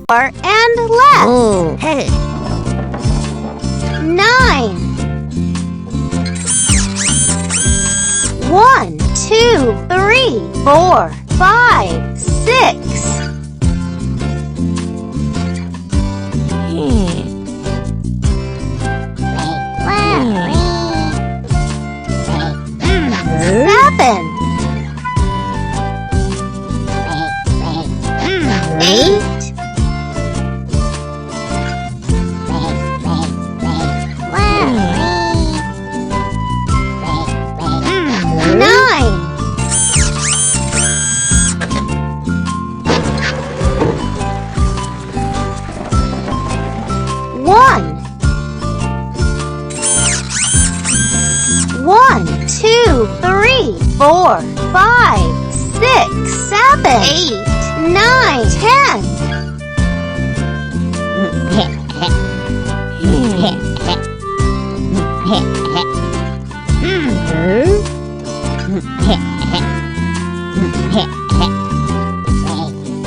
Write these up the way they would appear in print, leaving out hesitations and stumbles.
4 and left. Oh. Hey. 9. 1, 2, 3, 4, 5, 6. Seven. 8. 9. 1. 1, 2, 3, 4, 5, 6, 7, 8, 9, 10.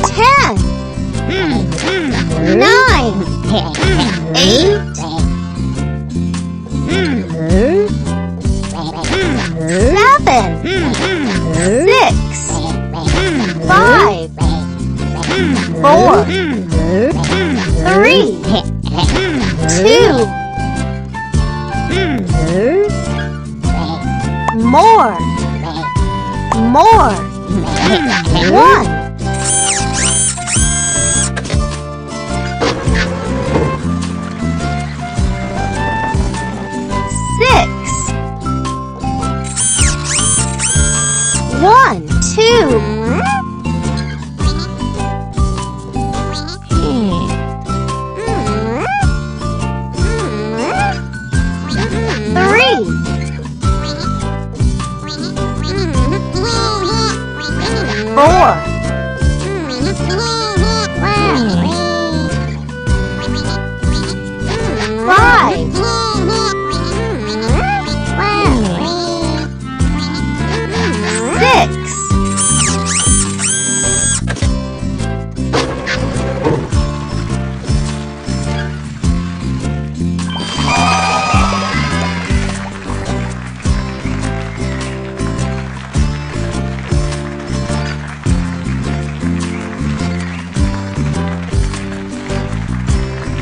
Ten, 9, 8, 7, 6, 5, 4, 3, 2. More. 1. 6. 1, 2. 3. 4. 5. 6.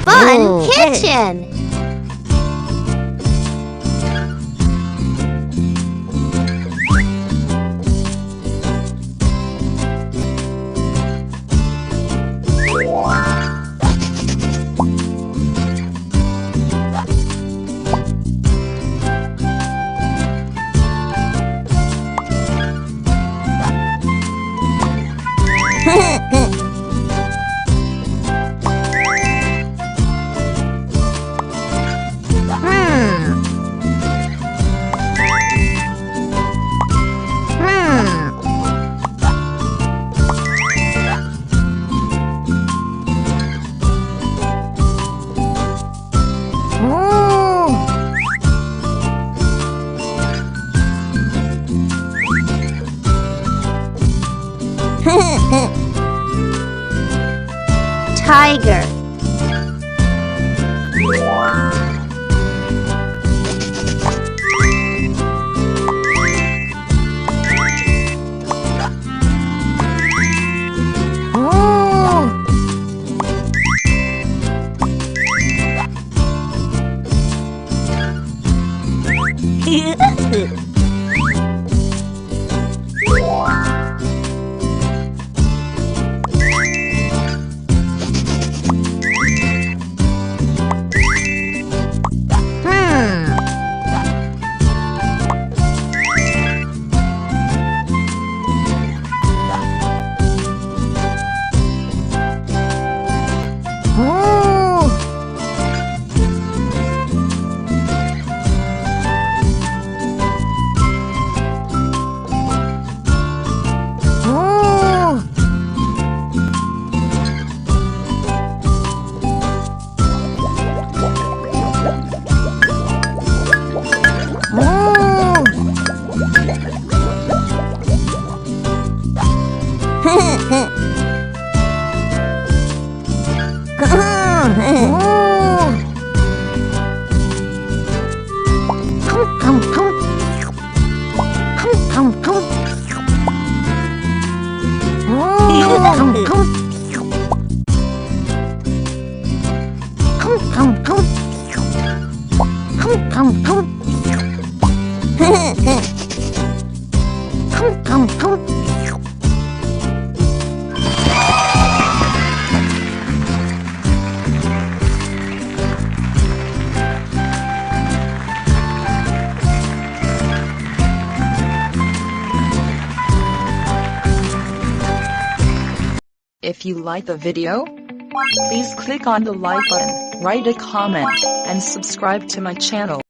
'Fun kitchen'. Tiger. If you like the video, please click on the like button, write a comment, and subscribe to my channel.